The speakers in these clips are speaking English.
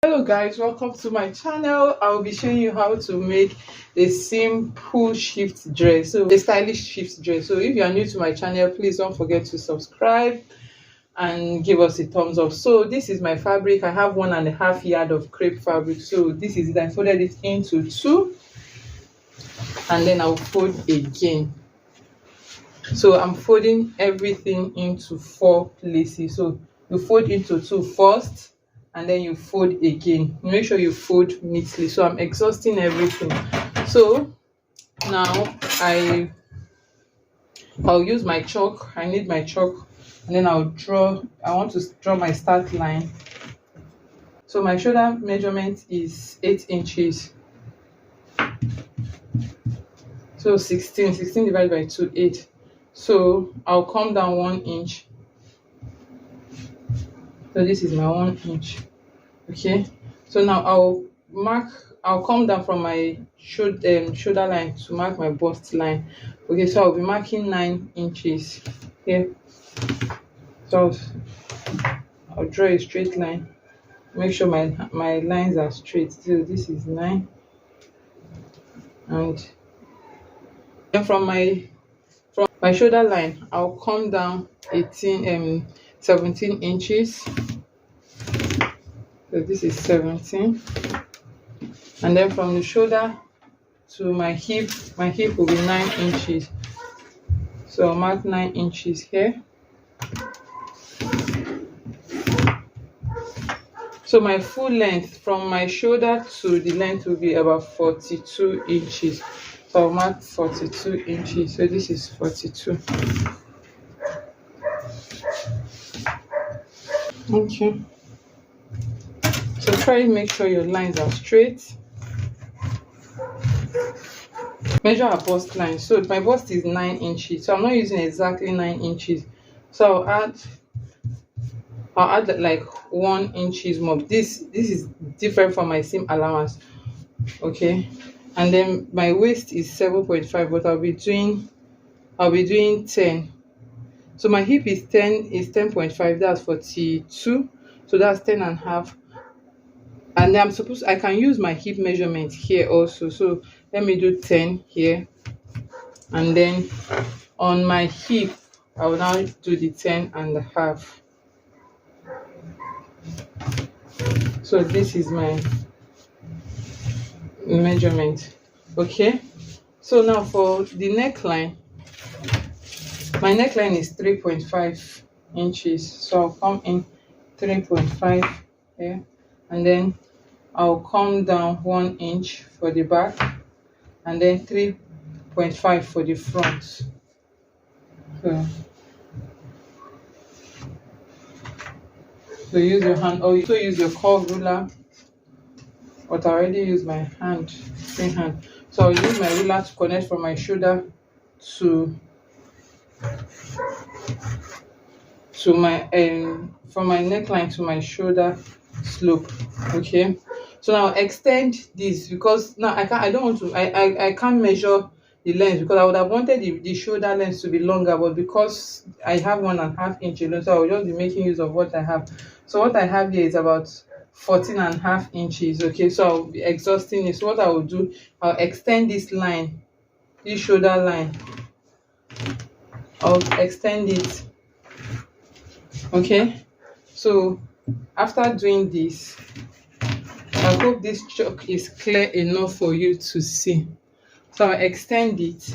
Hello guys, welcome to my channel. I'll be showing you how to make a simple shift dress, so a stylish shift dress. So if you are new to my channel, please don't forget to subscribe and give us a thumbs up. So this is my fabric. I have 1.5 yard of crepe fabric. So this is it. I folded it into two and then I'll fold again. So I'm folding everything into 4 places. So you fold into 2 first and then you fold again. Make sure you fold neatly. So I'm exhausting everything. So now I'll use my chalk. I need my chalk, and then I want to draw my start line. So my shoulder measurement is 8 inches. So 16 divided by 2, 8. So I'll come down 1 inch. So this is my 1 inch. Okay, so now I'll come down from my shoulder line to mark my bust line. Okay, so I'll be marking 9 inches here. So I'll draw a straight line. Make sure my lines are straight. So this is 9, and then from my shoulder line I'll come down 17 inches. So this is 17, and then from the shoulder to my hip will be 9 inches. So I'll mark 9 inches here. So my full length from my shoulder to the length will be about 42 inches. So I'll mark 42 inches. So this is 42. Okay. So try to make sure your lines are straight. Measure our bust line. So my bust is 9 inches. So I'm not using exactly 9 inches. So I'll add like 1 inches more. This is different from my seam allowance. Okay. And then my waist is 7.5, but I'll be doing 10. So my hip is 10.5. That's 42. So that's 10.5. And then I can use my hip measurement here also. So let me do 10 here, and then on my hip I will now do the 10.5. So this is my measurement. Okay, so now for the neckline, my neckline is 3.5 inches. So I'll come in 3.5 here, and then I'll come down 1 inch for the back, and then 3.5 for the front. So use your hand, or you also use your curve ruler, but I already use my hand, free hand. So I'll use my ruler to connect from my shoulder to my from my neckline to my shoulder slope. Okay, so now extend this, because now I can't measure the length, because I would have wanted the shoulder length to be longer, but because I have 1.5 inch alone, so I will just be making use of what I have. So what I have here is about 14.5 inches. Okay, so I'll be exhausting it. So what I will do, I'll extend this line, this shoulder line. I'll extend it. Okay, so after doing this, I hope this chalk is clear enough for you to see. So I'll extend it.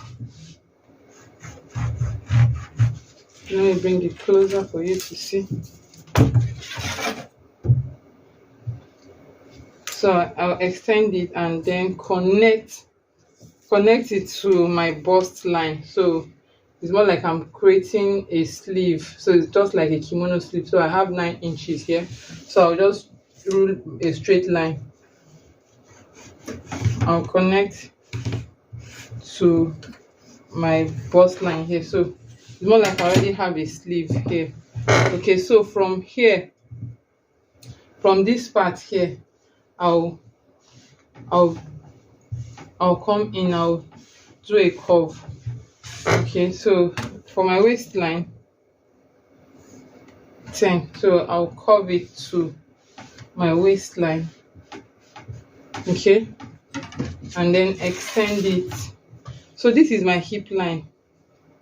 Let me bring it closer for you to see. So I'll extend it and then connect it to my bust line. So it's more like I'm creating a sleeve. So it's just like a kimono sleeve. So I have 9 inches here. So I'll just rule a straight line. I'll connect to my bust line here. So it's more like I already have a sleeve here. Okay, so from here, from this part here, I'll come in, I'll do a curve. Okay, so for my waistline 10, so I'll curve it to my waistline. Okay, and then extend it. So this is my hip line.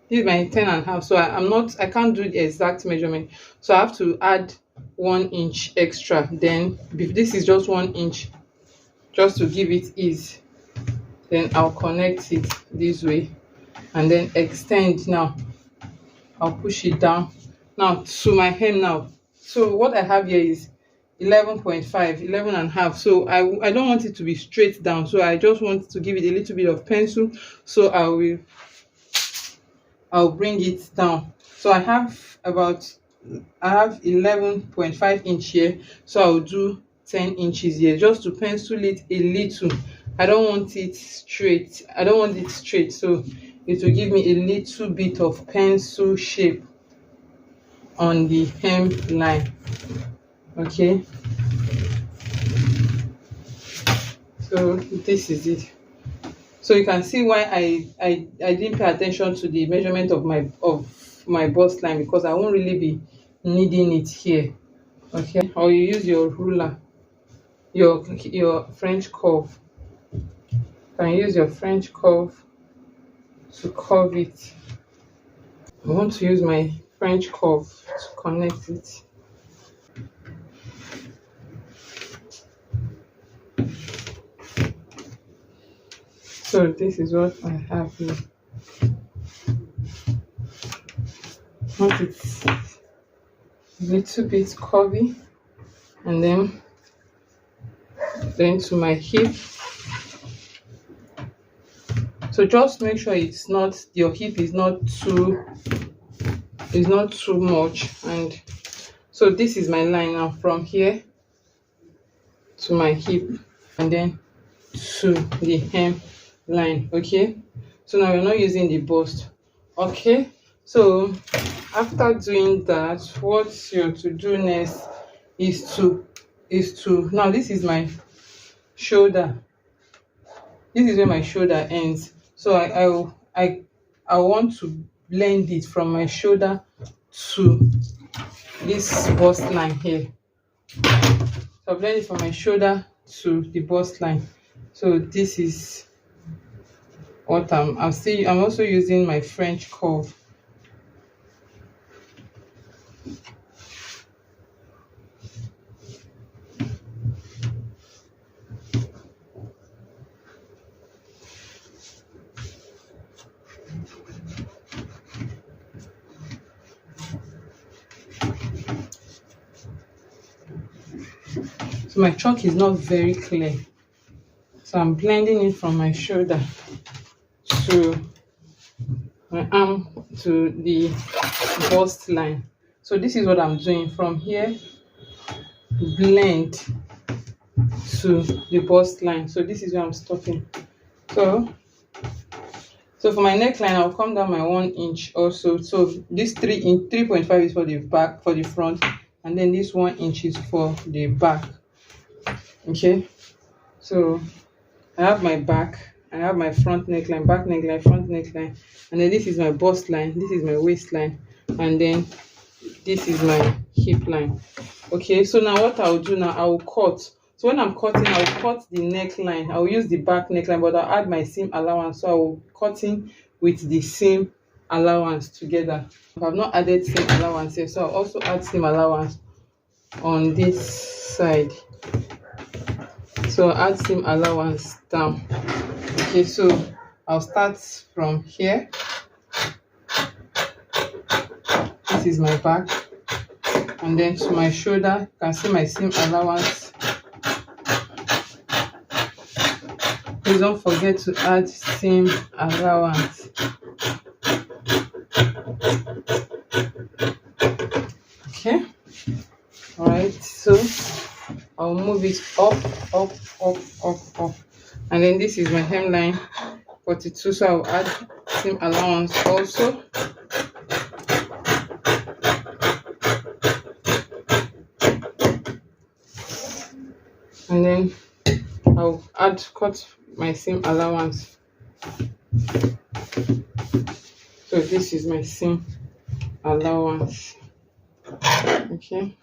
This is my 10.5. So I can't do the exact measurement, so I have to add 1 inch extra. Then this is just 1 inch, just to give it ease. Then I'll connect it this way and then extend. Now I'll push it down now to my hem now. So what I have here is 11.5, 11.5. So I don't want it to be straight down, so I just want to give it a little bit of pencil. So I'll bring it down. So I have 11.5 inch here, so I'll do 10 inches here, just to pencil it a little. I don't want it straight. So it will give me a little bit of pencil shape on the hem line. Okay, so this is it. So you can see why I didn't pay attention to the measurement of my bust line, because I won't really be needing it here. Okay, or you use your ruler, your French curve. You can use your French curve to curve it. I want to use my French curve to connect it. So this is what I have here. I want it a little bit curvy, and then to my hip. So just make sure your hip is not too much. And so this is my line now, from here to my hip and then to the hem line. Okay, so now we're not using the bust. Okay, so after doing that, what you're to do next is to now, this is my shoulder. This is where my shoulder ends. So I want to blend it from my shoulder to this bust line here. So I blend it from my shoulder to the bust line. So this is what I'm also using my French curve. So my chalk is not very clear, so I'm blending it from my shoulder to my arm to the bust line. So this is what I'm doing from here, blend to the bust line. So this is where I'm stopping. So for my neckline, I'll come down my 1 inch also. So this 3.5 is for the back, for the front, and then this 1 inch is for the back. Okay, so I have my back, I have my front neckline, back neckline, front neckline, and then this is my bust line, this is my waistline, and then this is my hip line. Okay, so now what I'll do now, I will cut. So when I'm cutting, I'll cut the neckline. I'll use the back neckline, but I'll add my seam allowance. So I will cutting with the seam allowance together. I've not added seam allowance here, so I'll also add seam allowance on this side. So add seam allowance down. Okay, so I'll start from here. This is my back, and then to my shoulder, you can see my seam allowance. Please don't forget to add seam allowance. Okay, all right, so I'll move it up, and then this is my hemline 42, so I'll add seam allowance also. And then I'll cut my seam allowance. So this is my seam allowance. Okay.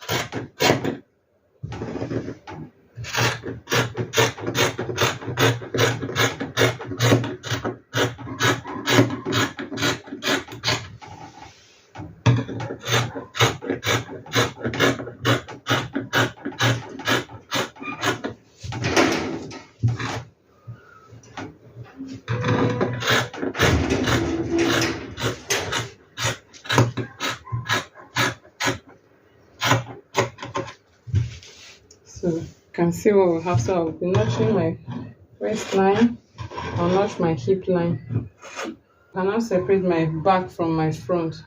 So you can see what we have. So I'll be notching my waistline, I'll notch my hip line. I can now separate my back from my front.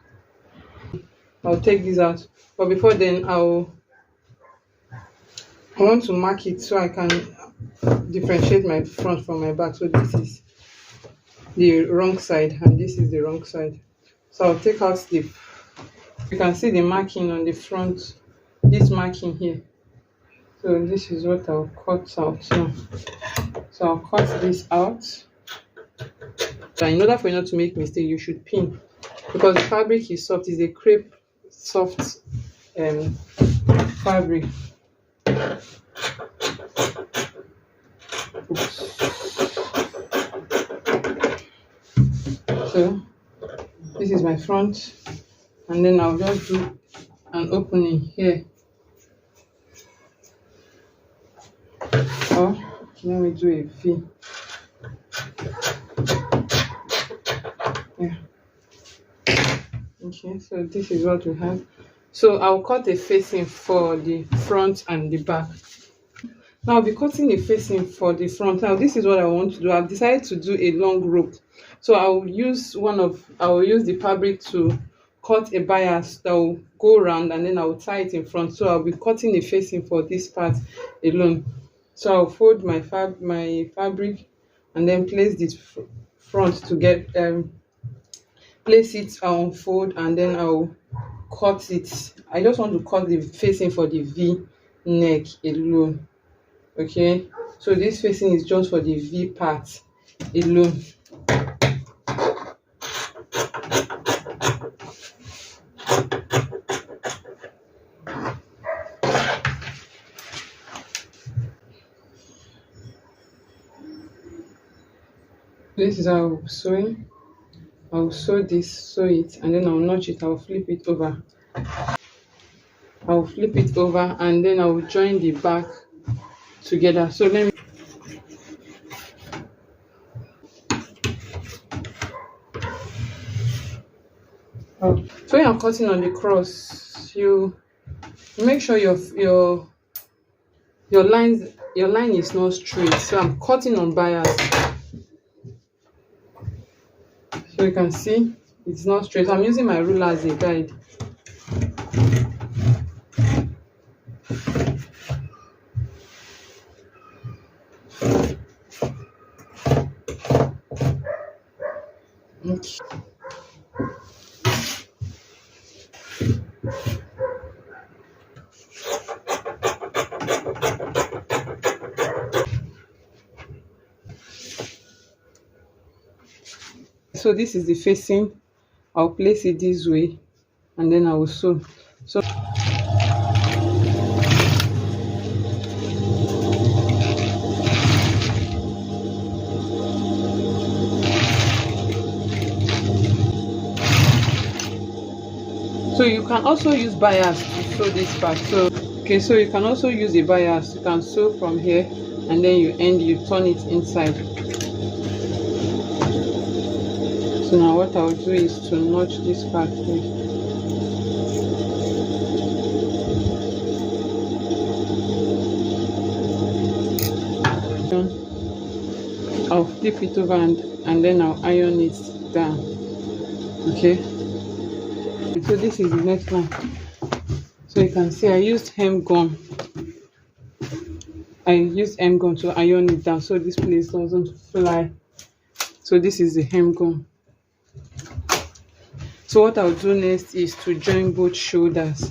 I'll take this out, but before then I want to mark it so I can differentiate my front from my back. So this is the wrong side and this is the wrong side. So I'll take out the, you can see the marking on the front, this marking here. So this is what I'll cut out now. So I'll cut this out. So in order for you not to make mistake, you should pin, because the fabric is soft. It's a crepe soft fabric. Oops. So this is my front, and then I'll just do an opening here. Or let me do a V. Yeah. Okay, so this is what we have. So I'll cut a facing for the front and the back. Now I'll be cutting a facing for the front. Now this is what I want to do. I've decided to do a long rope. So I'll use the fabric to cut a bias that will go around, and then I'll tie it in front. So I'll be cutting a facing for this part alone. So I'll fold my fabric and then place this front to get place it, I'll unfold, and then I'll cut it. I just want to cut the facing for the V neck alone. Okay, so this facing is just for the V part alone. This is how I'm sewing. I'll sew this, sew it, and then I'll notch it. I'll flip it over. I'll flip it over, and then I'll join the back together. So let me. So when you're cutting on the cross, you make sure your line is not straight. So I'm cutting on bias. So you can see it's not straight. I'm using my ruler as a guide. Okay. So this is the facing. I'll place it this way, and then I will sew. So you can also use bias to sew this part. So okay, so you can also use a bias. You can sew from here, and then you turn it inside. So now what I'll do is to notch this part here. I'll flip it over and then I'll iron it down. Okay, so this is the next one. So you can see I used hem gun. I used hem gun to iron it down so this place doesn't fly. So this is the hem gun. So what I'll do next is to join both shoulders.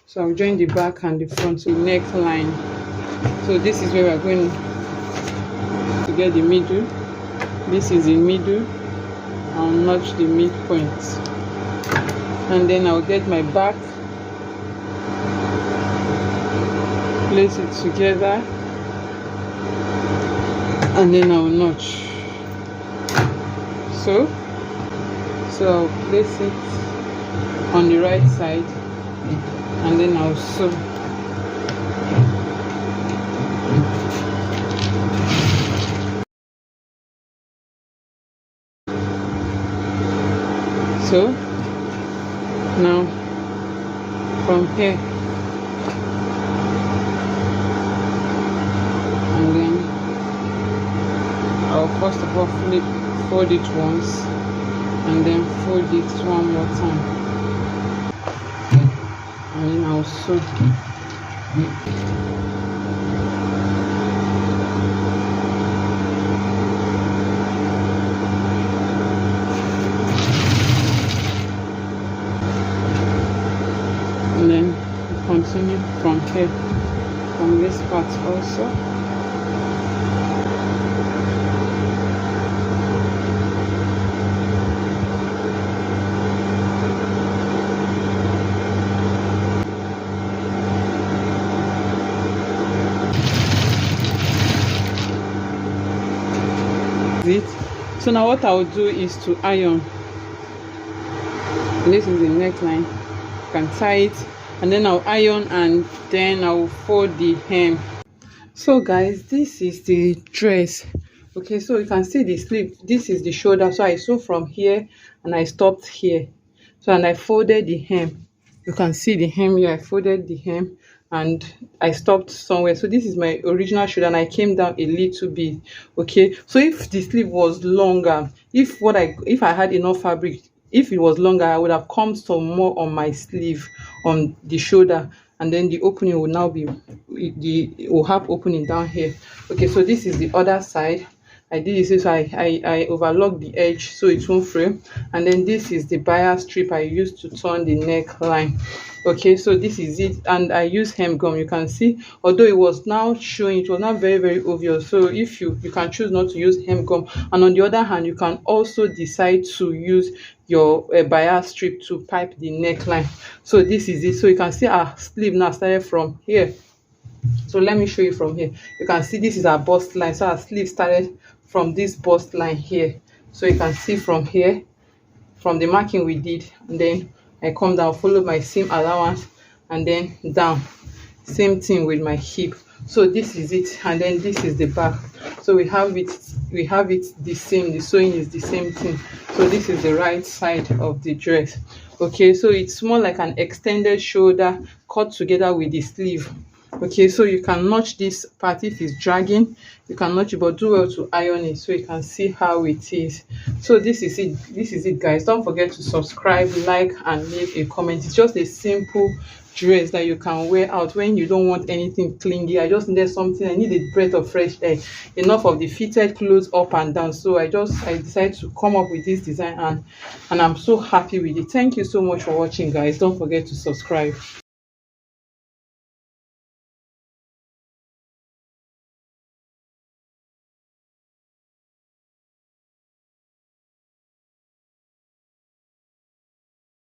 So I'll join the back and the front, so neckline. So this is where we're going to get the middle. This is the middle. I'll notch the midpoint, and then I'll get my back, place it together, and then I'll notch. So I'll place it on the right side and then I'll sew. So now from here and then I'll first of all fold it once and then fold it one more time and then I'll sew. And then continue from here, from this part also. So now what I'll do is to iron. This is the neckline. You can tie it and then I'll iron and then I'll fold the hem. So guys, this is the dress. Okay, so you can see the sleeve. This is the shoulder, so I sew from here and I stopped here. So and I folded the hem. You can see the hem here. I folded the hem and I stopped somewhere. So this is my original shoulder and I came down a little bit. Okay, so if the sleeve was longer, if I had enough fabric, if it was longer, I would have come some more on my sleeve, on the shoulder, and then the opening will now be will have opening down here. Okay, so this is the other side. I did this, so I overlocked the edge so it won't fray, and then this is the bias strip I used to turn the neckline. Okay, so this is it, and I use hem gum. You can see, although it was now showing, it was not very obvious. So if you can choose not to use hem gum, and on the other hand, you can also decide to use your bias strip to pipe the neckline. So this is it. So you can see our sleeve now started from here. So let me show you from here. You can see this is our bust line. So our sleeve started from this bust line here. So you can see from here, from the marking we did, and then I come down, follow my seam allowance, and then down. Same thing with my hip. So this is it, and then this is the back. So we have it the same. The sewing is the same thing. So this is the right side of the dress. Okay, so it's more like an extended shoulder cut together with the sleeve. Okay, so you can notch this part if it's dragging. You can notch it, but do well to iron it so you can see how it is. So this is it guys. Don't forget to subscribe, like, and leave a comment. It's just a simple dress that you can wear out when you don't want anything clingy. I just needed something. I need a breath of fresh air. Enough of the fitted clothes up and down. So I decided to come up with this design, and I'm so happy with it. Thank you so much for watching guys. Don't forget to subscribe.